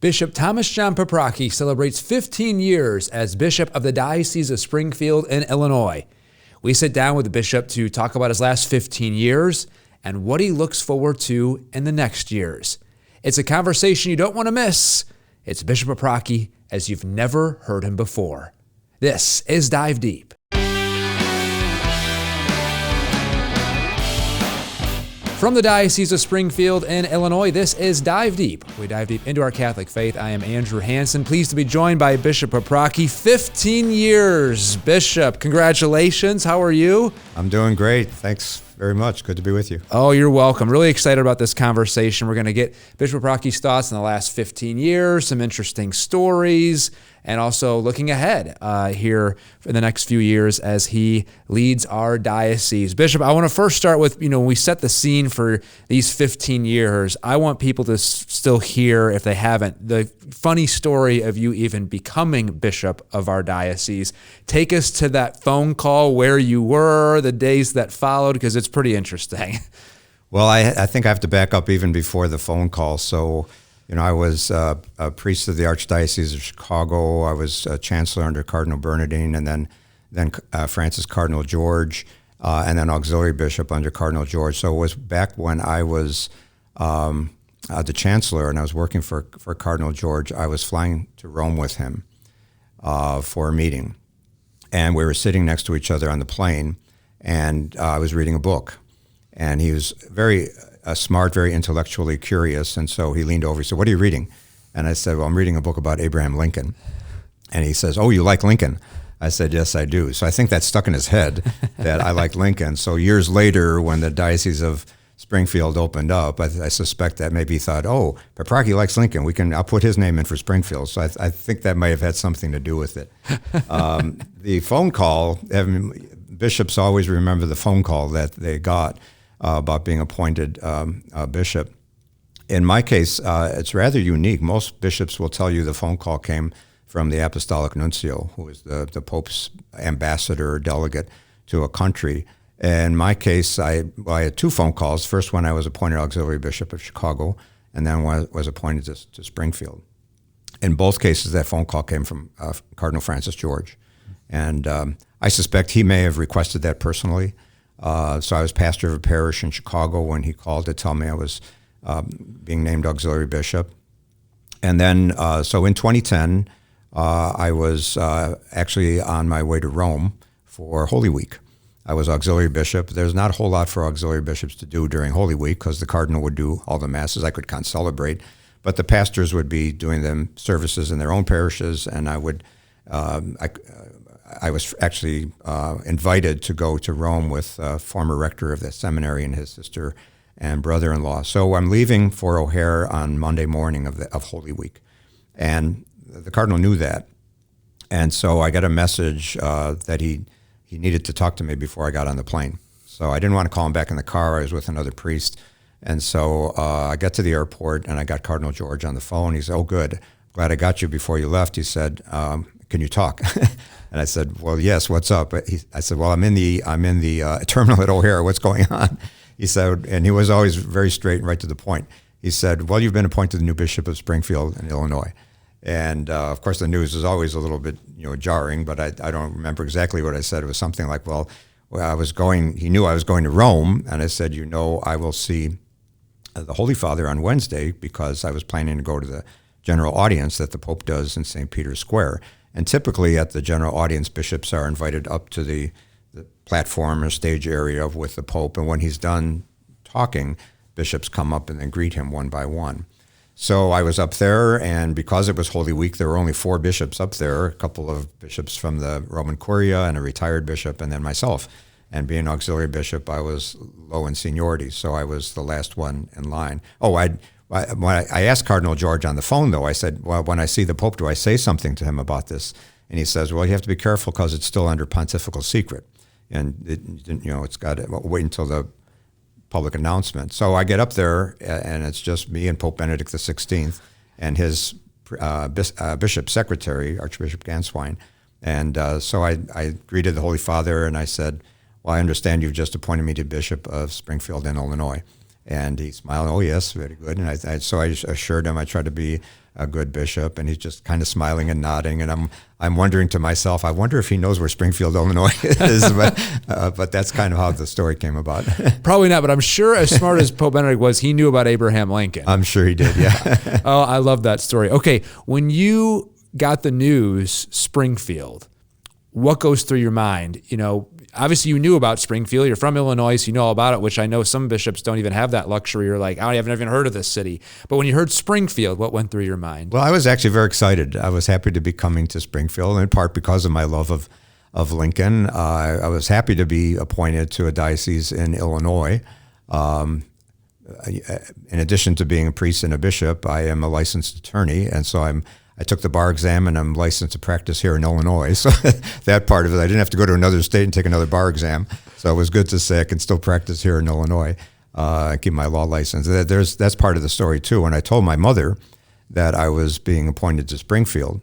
Bishop Thomas John Paprocki celebrates 15 years as Bishop of the Diocese of Springfield in Illinois. We sit down with the bishop to talk about his last 15 years and what he looks forward to in the next years. It's a conversation you don't want to miss. It's Bishop Paprocki as you've never heard him before. This is Dive Deep. From the Diocese of Springfield in Illinois, this is Dive Deep. We dive deep into our Catholic faith. I am Andrew Hansen, pleased to be joined by Bishop Paprocki. 15 years, Bishop. Congratulations. How are you? I'm doing great. Thanks very much. Good to be with you. Oh, you're welcome. Really excited about this conversation. We're going to get Bishop Paprocki's thoughts in the last 15 years, some interesting stories, and also looking ahead here in the next few years as he leads our diocese. Bishop, I want to first start with, when we set the scene for these 15 years, I want people to still hear, if they haven't, the funny story of you even becoming bishop of our diocese. Take us to that phone call, where you were, the days that followed, because it's pretty interesting. Well, I think I have to back up even before the phone call. So, I was a priest of the Archdiocese of Chicago. I was a chancellor under Cardinal Bernardin, and then Francis Cardinal George, and then auxiliary bishop under Cardinal George. So it was back when I was the chancellor and I was working for Cardinal George. I was flying to Rome with him for a meeting, and we were sitting next to each other on the plane, and I was reading a book, and he was very smart, very intellectually curious, and so he leaned over. He said, "What are you reading?" And I said, "Well, I'm reading a book about Abraham Lincoln." And he says, "Oh, you like Lincoln?" I said, "Yes, I do." So I think that stuck in his head that I like Lincoln. So years later, when the Diocese of Springfield opened up, I suspect that maybe he thought, "Oh, Paprocki likes Lincoln. I'll put his name in for Springfield." So I think that may have had something to do with it. The phone call, bishops always remember the phone call that they got about being appointed bishop. In my case, it's rather unique. Most bishops will tell you the phone call came from the Apostolic Nuncio, who is the Pope's ambassador or delegate to a country. In my case, I had two phone calls. First one, I was appointed auxiliary bishop of Chicago, and then was appointed to Springfield. In both cases, that phone call came from Cardinal Francis George. And I suspect he may have requested that personally. So I was pastor of a parish in Chicago when he called to tell me I was being named auxiliary bishop. And then, so in 2010, I was actually on my way to Rome for Holy Week. I was auxiliary bishop. There's not a whole lot for auxiliary bishops to do during Holy Week because the cardinal would do all the masses. I could concelebrate, but the pastors would be doing them services in their own parishes, and I would I was actually invited to go to Rome with a former rector of the seminary and his sister and brother-in-law. So I'm leaving for O'Hare on Monday morning of Holy Week. And the cardinal knew that. And so I got a message that he needed to talk to me before I got on the plane. So I didn't want to call him back in the car. I was with another priest. And so I got to the airport, and I got Cardinal George on the phone. He said, "Oh, good. Glad I got you before you left." He said, "Can you talk?" And I said, "Well, yes. What's up?" I said, "Well, I'm in the terminal at O'Hare. What's going on?" He said, and he was always very straight and right to the point. He said, "Well, you've been appointed the new bishop of Springfield in Illinois." And of course, the news is always a little bit jarring, but I don't remember exactly what I said. It was something like, well, I was going. He knew I was going to Rome, and I said, I will see the Holy Father on Wednesday because I was planning to go to the general audience that the Pope does in St. Peter's Square. And typically at the general audience, bishops are invited up to the platform or stage area with the Pope. And when he's done talking, bishops come up and then greet him one by one. So I was up there, and because it was Holy Week, there were only 4 bishops up there, a couple of bishops from the Roman Curia and a retired bishop, and then myself. And being auxiliary bishop, I was low in seniority, so I was the last one in line. When I asked Cardinal George on the phone, though, I said, "Well, when I see the Pope, do I say something to him about this?" And he says, "Well, you have to be careful because it's still under pontifical secret, and it's got to wait until the public announcement." So I get up there, and it's just me and Pope Benedict XVI and his bishop secretary, Archbishop Ganswein. And so I greeted the Holy Father, and I said, "Well, I understand you've just appointed me to Bishop of Springfield in Illinois." And he smiled, oh, yes, very good. And so I assured him I tried to be a good bishop, and he's just kind of smiling and nodding. And I'm wondering to myself, I wonder if he knows where Springfield, Illinois is. But that's kind of how the story came about. Probably not, but I'm sure as smart as Pope Benedict was, he knew about Abraham Lincoln. I'm sure he did, yeah. Oh, I love that story. Okay, when you got the news, Springfield, what goes through your mind? You know, obviously you knew about Springfield. You're from Illinois, so you know all about it, which I know some bishops don't even have that luxury. You're like, I haven't even heard of this city. But when you heard Springfield, what went through your mind? Well, I was actually very excited. I was happy to be coming to Springfield, in part because of my love of Lincoln. I was happy to be appointed to a diocese in Illinois. In addition to being a priest and a bishop, I am a licensed attorney, and so I took the bar exam, and I'm licensed to practice here in Illinois. So that part of it, I didn't have to go to another state and take another bar exam. So it was good to say I can still practice here in Illinois, keep my law license. That's part of the story too. When I told my mother that I was being appointed to Springfield,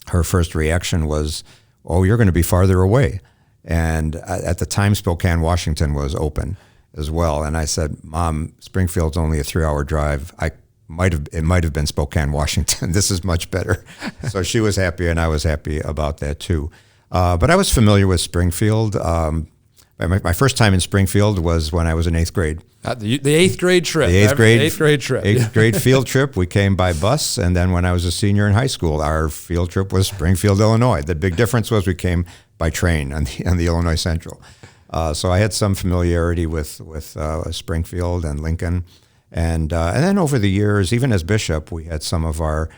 her first reaction was, "Oh, you're going to be farther away." And at the time, Spokane, Washington was open as well. And I said, "Mom, Springfield's only a 3-hour drive. It might have been Spokane, Washington. This is much better." So she was happy, and I was happy about that too. But I was familiar with Springfield. My first time in Springfield was when I was in 8th grade. The 8th grade trip. The 8th grade trip. 8th grade field trip. We came by bus, and then when I was a senior in high school, our field trip was Springfield, Illinois. The big difference was we came by train on the Illinois Central. So I had some familiarity with Springfield and Lincoln. And then over the years, even as bishop, we had some of our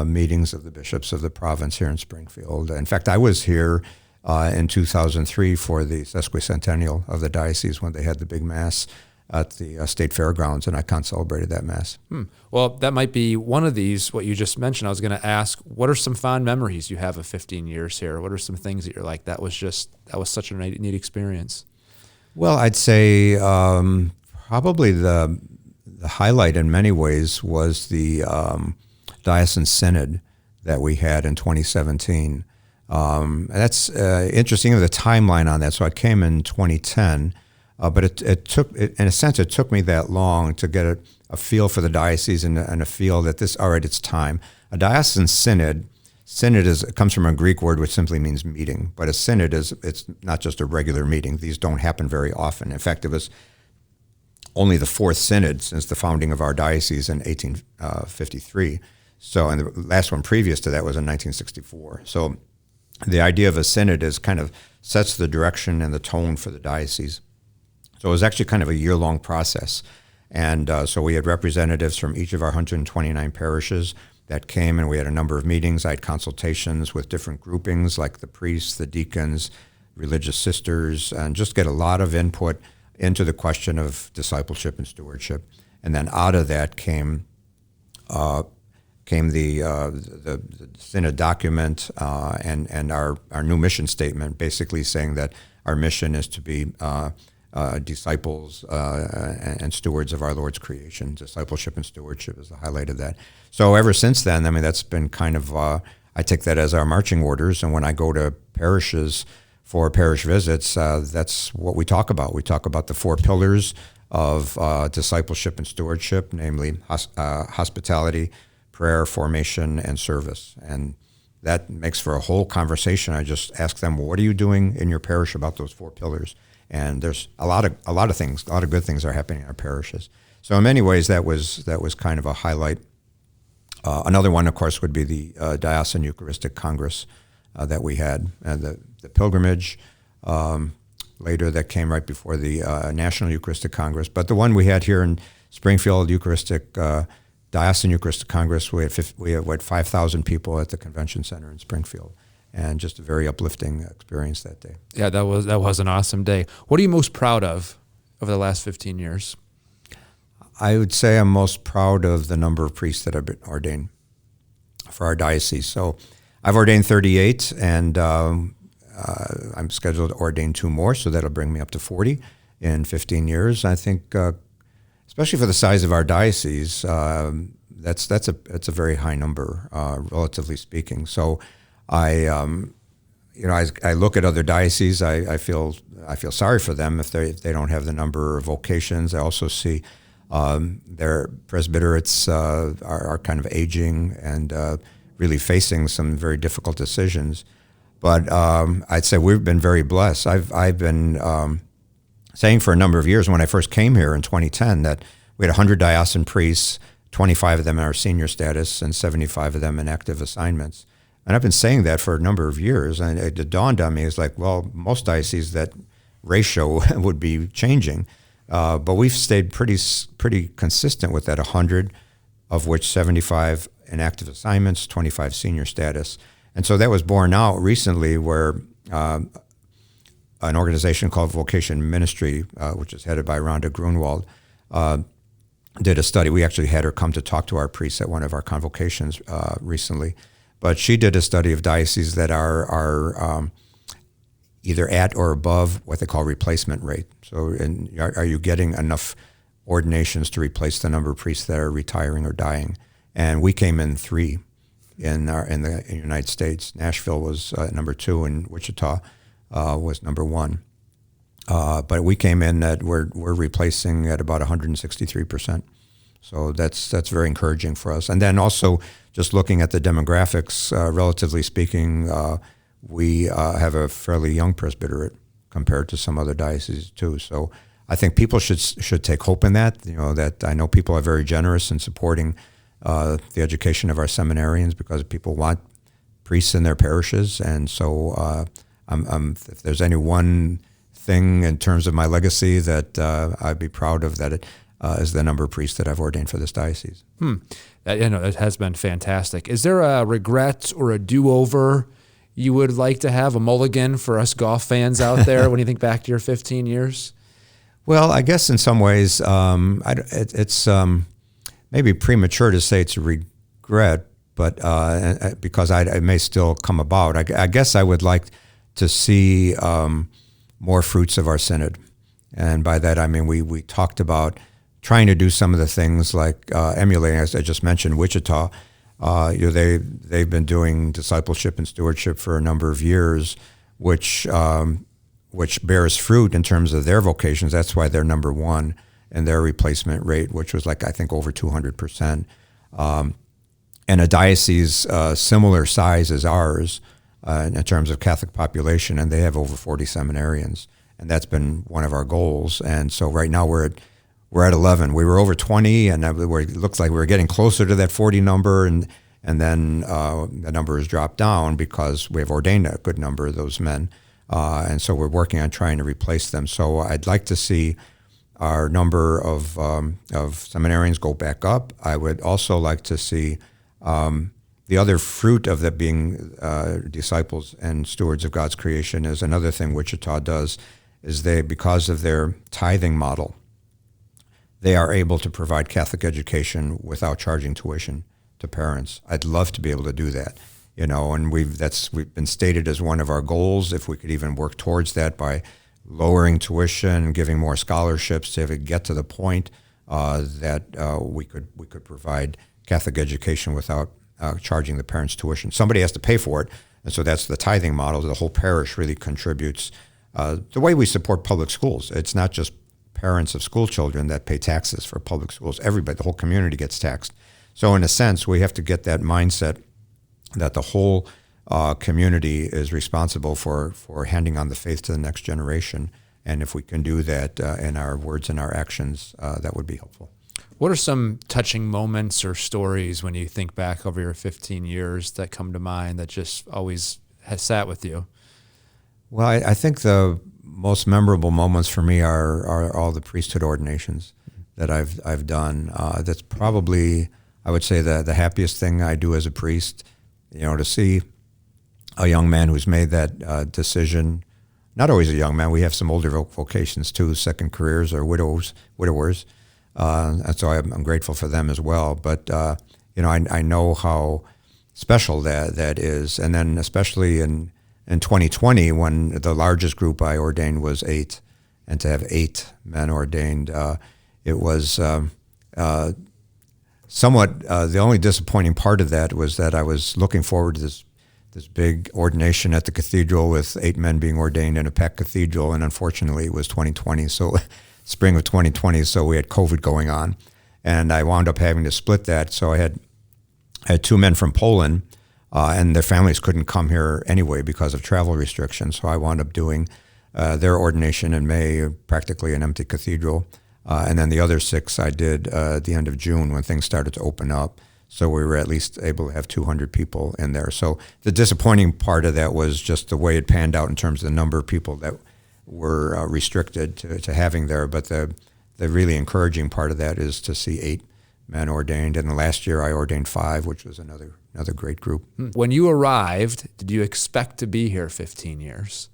meetings of the bishops of the province here in Springfield. In fact, I was here in 2003 for the sesquicentennial of the diocese when they had the big mass at the state fairgrounds, and I celebrated that mass. Well, that might be one of these, what you just mentioned. I was going to ask, what are some fond memories you have of 15 years here? What are some things that you're like, that was such a neat experience? Well, I'd say probably the highlight in many ways was the diocesan synod that we had in 2017. That's interesting, the timeline on that. So I came in 2010, but it took me that long to get a feel for the diocese and a feel that it's time. A diocesan synod comes from a Greek word which simply means meeting, but a synod it's not just a regular meeting. These don't happen very often. In fact, it was only the 4th synod since the founding of our diocese in 1853. So, and the last one previous to that was in 1964. So the idea of a synod is kind of sets the direction and the tone for the diocese. So it was actually kind of a year-long process. And so we had representatives from each of our 129 parishes that came, and we had a number of meetings. I had consultations with different groupings like the priests, the deacons, religious sisters, and just get a lot of input into the question of discipleship and stewardship. And then out of that came the synod document and our new mission statement, basically saying that our mission is to be disciples and stewards of our Lord's creation. Discipleship and stewardship is the highlight of that. So ever since then, I mean, that's been kind of, I take that as our marching orders. And when I go to parishes for parish visits, that's what we talk about. We talk about the 4 pillars of discipleship and stewardship, namely hospitality, prayer, formation, and service. And that makes for a whole conversation. I just ask them, well, what are you doing in your parish about those 4 pillars? And there's a lot of things, a lot of good things are happening in our parishes. So in many ways, that was kind of a highlight. Another one, of course, would be the Diocesan Eucharistic Congress that we had, and the pilgrimage later that came right before the National Eucharistic Congress. But the one we had here in Springfield, Diocesan Eucharistic Congress, we had 5,000 people at the convention center in Springfield, and just a very uplifting experience that day. Yeah, that was an awesome day. What are you most proud of over the last 15 years? I would say I'm most proud of the number of priests that have been ordained for our diocese. So I've ordained 38, and I'm scheduled to ordain 2 more, so that'll bring me up to 40 in 15 years. I think, especially for the size of our diocese, that's a very high number, relatively speaking. So I look at other dioceses. I feel sorry for them if they don't have the number of vocations. I also see Their presbyterates are kind of aging and really facing some very difficult decisions. But I'd say we've been very blessed. I've been saying for a number of years when I first came here in 2010 that we had 100 diocesan priests, 25 of them in our senior status and 75 of them in active assignments. And I've been saying that for a number of years, and it dawned on me, it's like, well, most dioceses that ratio would be changing. But we've stayed pretty consistent with that 100, of which 75 in active assignments, 25 senior status. And so that was borne out recently where an organization called Vocation Ministry, which is headed by Rhonda Grunwald, did a study. We actually had her come to talk to our priests at one of our convocations recently. But she did a study of dioceses that are either at or above what they call replacement rate. So are you getting enough ordinations to replace the number of priests that are retiring or dying? And we came in 3 in the United States. Nashville was number 2, and Wichita was number 1. But we came in that we're replacing at about 163%. So that's very encouraging for us. And then also just looking at the demographics, relatively speaking, we have a fairly young presbyterate compared to some other dioceses too. So I think people should take hope in that. That I know people are very generous in supporting the education of our seminarians because people want priests in their parishes. And so if there's any one thing in terms of my legacy that I'd be proud of, that it is the number of priests that I've ordained for this diocese. It has been fantastic. Is there a regret or a do-over you would like to have, a mulligan for us golf fans out there when you think back to your 15 years? Well, I guess in some ways it's maybe premature to say it's a regret, but because it may still come about. I guess I would like to see more fruits of our synod. And by that I mean we talked about trying to do some of the things like emulating, as I just mentioned, Wichita. They've been doing discipleship and stewardship for a number of years, which bears fruit in terms of their vocations. That's why they're number 1 in their replacement rate, which was like I think over 200%. And a diocese similar size as ours in terms of Catholic population, and they have over 40 seminarians, and that's been one of our goals. And so right now we're at 11. We were over 20, and it looks like we were getting closer to that 40 number, and then the number has dropped down because we have ordained a good number of those men, and so we're working on trying to replace them. So I'd like to see our number of seminarians go back up. I would also like to see the other fruit of that being disciples and stewards of God's creation is another thing Wichita does, is they, because of their tithing model, they are able to provide Catholic education without charging tuition to parents. I'd love to be able to do that, and we've been stated as one of our goals. If we could even work towards that by lowering tuition, giving more scholarships, to get to the point that we could provide Catholic education without charging the parents tuition. Somebody has to pay for it, and so that's the tithing model. The whole parish really contributes. The way we support public schools, it's not just parents of school children that pay taxes for public schools. Everybody, the whole community gets taxed. So in a sense, we have to get that mindset that the whole community is responsible for handing on the faith to the next generation. And if we can do that in our words and our actions, that would be helpful. What are some touching moments or stories when you think back over your 15 years that come to mind that just always has sat with you? Well, I think the most memorable moments for me are all the priesthood ordinations that I've done. That's probably, I would say, the happiest thing I do as a priest. To see a young man who's made that decision. Not always a young man. We have some older vocations too, second careers or widowers, and so I'm grateful for them as well. But I know how special that is, and then especially in 2020, when the largest group I ordained was 8, and to have 8 men ordained, it was somewhat, the only disappointing part of that was that I was looking forward to this big ordination at the cathedral with 8 men being ordained in a packed cathedral, and unfortunately it was 2020. So spring of 2020, so we had COVID going on. And I wound up having to split that. So I had two men from Poland, and their families couldn't come here anyway because of travel restrictions. So I wound up doing their ordination in May, practically an empty cathedral. And then the other 6 I did at the end of June when things started to open up. So we were at least able to have 200 people in there. So the disappointing part of that was just the way it panned out in terms of the number of people that were restricted to having there. But the really encouraging part of that is to see 8 men ordained. And last year I ordained 5, which was another great group. When you arrived, did you expect to be here 15 years?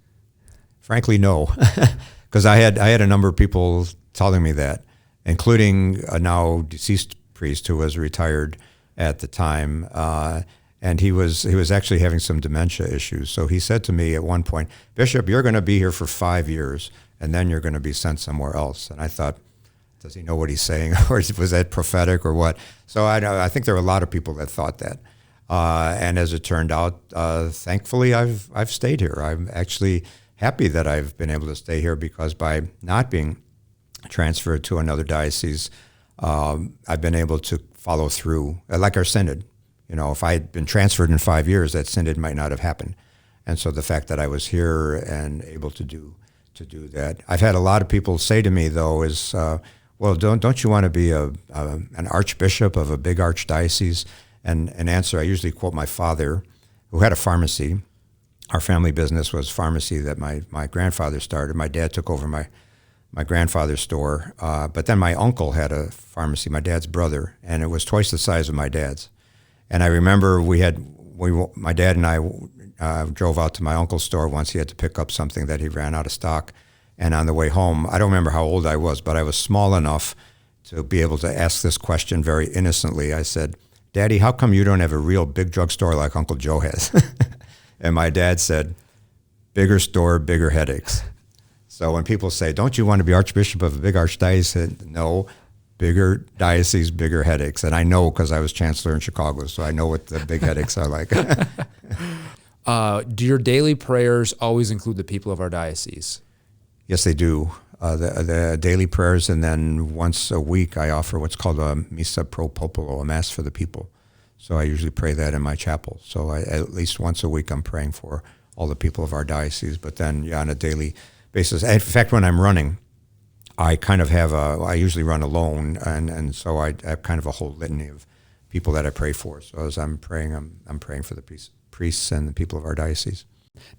Frankly, no, because I had a number of people telling me that, including a now deceased priest who was retired at the time, and he was actually having some dementia issues. So he said to me at one point, "Bishop, you're going to be here for 5 years, and then you're going to be sent somewhere else." And I thought, does he know what he's saying, or was that prophetic, or what? So I think there were a lot of people that thought that, and as it turned out, thankfully I've stayed here. I'm actually happy that I've been able to stay here, because by not being transferred to another diocese, I've been able to follow through, like our synod. If I had been transferred in 5 years, that synod might not have happened. And so the fact that I was here and able to do that, I've had a lot of people say to me though is, well, don't you want to be an archbishop of a big archdiocese? And an answer, I usually quote my father, who had a pharmacy. Our family business was pharmacy that my grandfather started. My dad took over my grandfather's store, but then my uncle had a pharmacy, my dad's brother, and it was twice the size of my dad's. And I remember my dad and I drove out to my uncle's store once. He had to pick up something that he ran out of stock. And on the way home, I don't remember how old I was, but I was small enough to be able to ask this question very innocently. I said, "Daddy, how come you don't have a real big drugstore like Uncle Joe has?" And my dad said, "Bigger store, bigger headaches." So when people say, "Don't you want to be archbishop of a big archdiocese?" I said, "No, bigger diocese, bigger headaches." And I know, because I was chancellor in Chicago, so I know what the big headaches are like. Do your daily prayers always include the people of our diocese? Yes, they do. The daily prayers, and then once a week I offer what's called a Missa pro Popolo, a Mass for the people. So I usually pray that in my chapel. So at least once a week I'm praying for all the people of our diocese, but then on a daily basis. In fact, when I'm running, I kind of I usually run alone, and so I have kind of a whole litany of people that I pray for. So as I'm praying, I'm praying for the priests and the people of our diocese.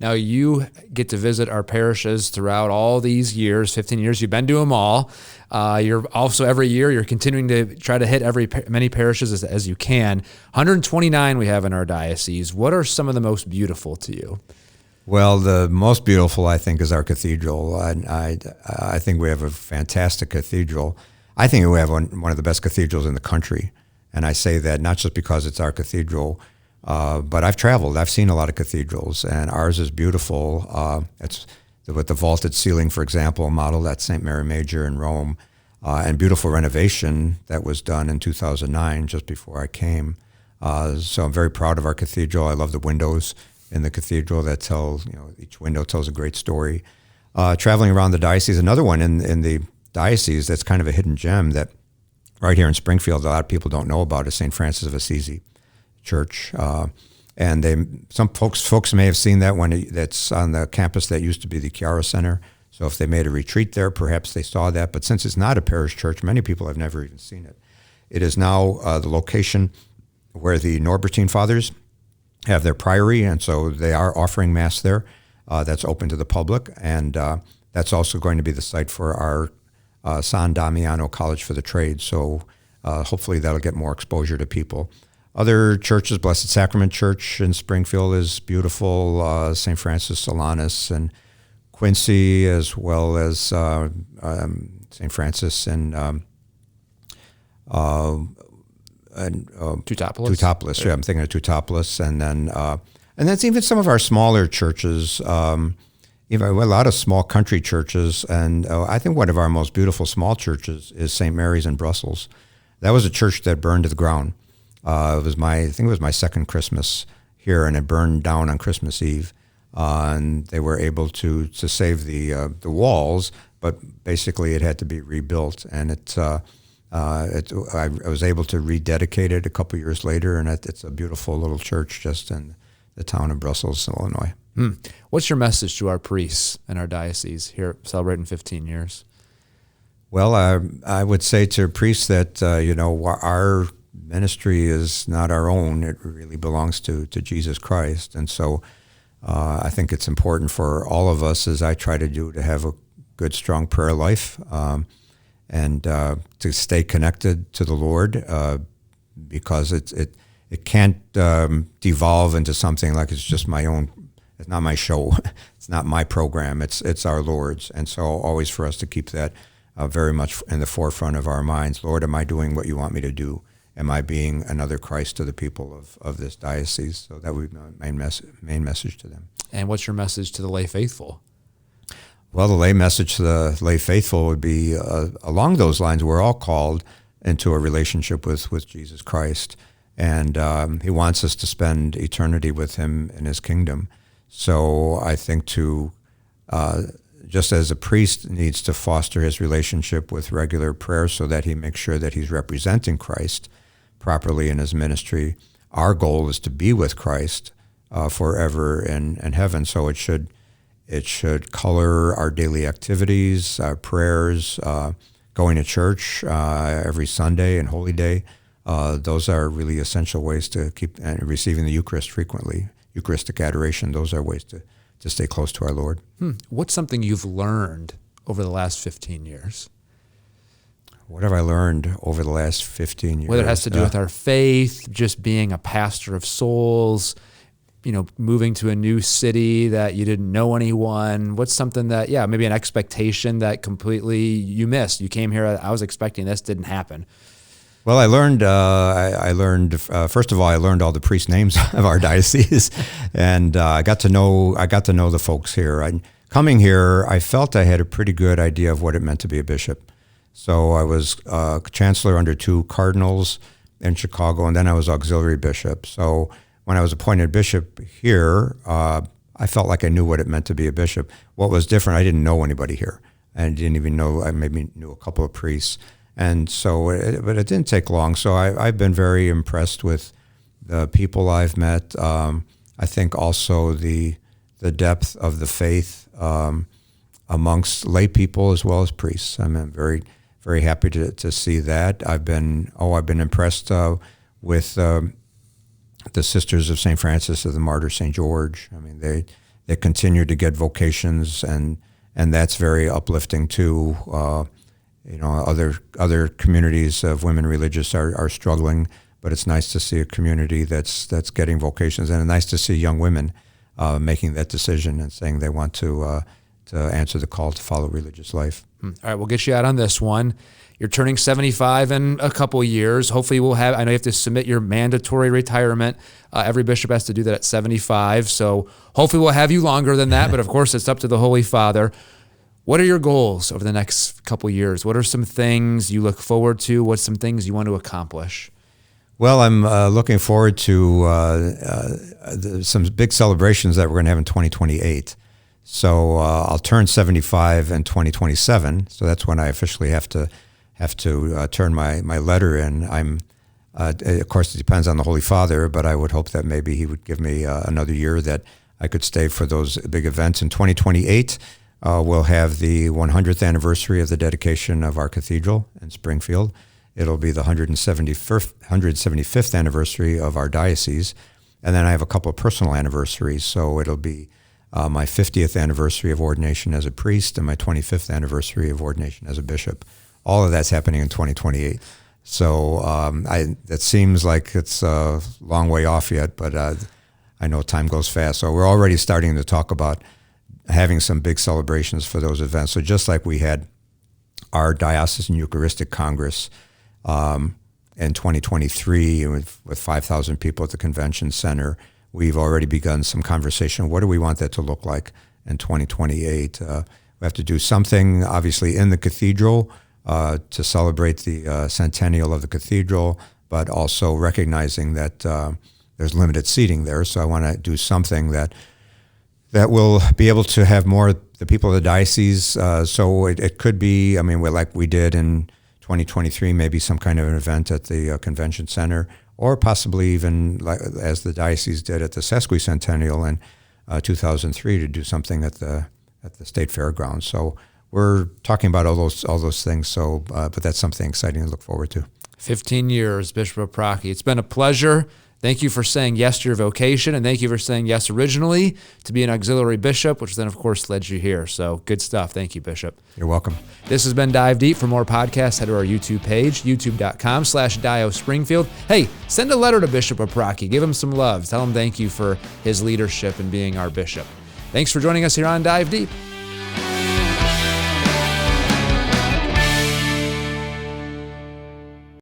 Now, you get to visit our parishes throughout all these years, 15 years. You've been to them all. You're also, every year, you're continuing to try to hit many parishes as you can. 129 we have in our diocese. What are some of the most beautiful to you? Well, the most beautiful, I think, is our cathedral. I think we have a fantastic cathedral. I think we have one of the best cathedrals in the country. And I say that not just because it's our cathedral, but I've traveled. I've seen a lot of cathedrals, and ours is beautiful. It's with the vaulted ceiling, for example, modeled at St. Mary Major in Rome, and beautiful renovation that was done in 2009, just before I came. So I'm very proud of our cathedral. I love the windows in the cathedral that tell, each window tells a great story. Traveling around the diocese, another one in the diocese that's kind of a hidden gem that right here in Springfield a lot of people don't know about is St. Francis of Assisi Church. And some folks may have seen that that's on the campus that used to be the Chiara Center. So if they made a retreat there, perhaps they saw that. But since it's not a parish church, many people have never even seen it. It is now the location where the Norbertine Fathers have their priory, and so they are offering Mass there. That's open to the public, and that's also going to be the site for our San Damiano College for the Trades. So hopefully that'll get more exposure to people. Other churches, Blessed Sacrament Church in Springfield is beautiful, St. Francis Solanus and Quincy, as well as St. Francis and Teutopolis. Yeah, I'm thinking of Teutopolis, and that's even some of our smaller churches. A lot of small country churches, and I think one of our most beautiful small churches is St. Mary's in Brussels. That was a church that burned to the ground. I think it was my second Christmas here, and it burned down on Christmas Eve. and they were able to save the walls, but basically it had to be rebuilt, and I was able to rededicate it a couple years later, and it's a beautiful little church just in the town of Brussels, Illinois. What's your message to our priests and our diocese here celebrating 15 years? Well, I would say to priests that, our ministry is not our own. It really belongs to Jesus Christ. And so I think it's important for all of us, as I try to do, to have a good, strong prayer life, and to stay connected to the Lord, because it can't devolve into something like it's just my own. It's not my show. It's not my program. It's our Lord's. And so always for us to keep that very much in the forefront of our minds. Lord, am I doing what you want me to do? Am I being another Christ to the people of this diocese? So that would be my main message to them. And what's your message to the lay faithful? Well, the lay message to the lay faithful would be along those lines. We're all called into a relationship with Jesus Christ, and he wants us to spend eternity with him in his kingdom. So I think just as a priest needs to foster his relationship with regular prayer so that he makes sure that he's representing Christ properly in his ministry, our goal is to be with Christ forever in heaven. So it should color our daily activities, our prayers, going to church every Sunday and Holy Day. Those are really essential ways to keep receiving the Eucharist frequently. Eucharistic adoration, those are ways to stay close to our Lord. What's something you've learned over the last 15 years? What have I learned over the last 15 years? Whether it has to do with our faith, just being a pastor of souls, moving to a new city that you didn't know anyone. What's something that, maybe an expectation that completely you missed? You came here, I was expecting this, didn't happen. Well, I learned. First of all, I learned all the priest names of our diocese, and I got to know the folks here. Coming here, I felt I had a pretty good idea of what it meant to be a bishop. So I was chancellor under 2 cardinals in Chicago, and then I was auxiliary bishop. So when I was appointed bishop here, I felt like I knew what it meant to be a bishop. What was different, I didn't know anybody here. I didn't even know. I maybe knew a couple of priests. And so, but it didn't take long. So I've been very impressed with the people I've met. I think also the depth of the faith amongst lay people as well as priests. I'm very, very happy to see that. I've been impressed with the Sisters of St. Francis of the Martyr St. George. I mean, they continue to get vocations, and that's very uplifting too. Other communities of women religious are struggling, but it's nice to see a community that's getting vocations, and it's nice to see young women making that decision and saying they want to answer the call to follow religious life. All right, we'll get you out on this one. You're turning 75 in a couple of years. Hopefully I know you have to submit your mandatory retirement. Every bishop has to do that at 75, so hopefully we'll have you longer than that, but of course it's up to the Holy Father. What are your goals over the next couple of years? What are some things you look forward to? What's some things you want to accomplish? Well, I'm looking forward to some big celebrations that we're going to have in 2028. So I'll turn 75 in 2027. So that's when I officially have to turn my letter in. Of course, it depends on the Holy Father, but I would hope that maybe he would give me another year that I could stay for those big events. In 2028, we'll have the 100th anniversary of the dedication of our cathedral in Springfield. It'll be the 175th anniversary of our diocese. And then I have a couple of personal anniversaries. So it'll be my 50th anniversary of ordination as a priest and my 25th anniversary of ordination as a bishop. All of that's happening in 2028. So that seems like it's a long way off yet, but I know time goes fast. So we're already starting to talk about having some big celebrations for those events. So just like we had our Diocesan Eucharistic Congress in 2023 with 5,000 people at the convention center, we've already begun some conversation. What do we want that to look like in 2028? We have to do something, obviously, in the cathedral to celebrate the centennial of the cathedral, but also recognizing that there's limited seating there. So I want to do something that that we'll be able to have more the people of the diocese. So it could be, I mean, like we did in 2023, maybe some kind of an event at the convention center, or possibly even like as the diocese did at the sesquicentennial in 2003 to do something at the state fairgrounds. So we're talking about all those things. So, but that's something exciting to look forward to. 15 years, Bishop Oprocki. It's been a pleasure. Thank you for saying yes to your vocation, and thank you for saying yes originally to be an auxiliary bishop, which then, of course, led you here. So good stuff. Thank you, Bishop. You're welcome. This has been Dive Deep. For more podcasts, head to our YouTube page, youtube.com/Dio Springfield. Hey, send a letter to Bishop Oprocki. Give him some love. Tell him thank you for his leadership and being our bishop. Thanks for joining us here on Dive Deep.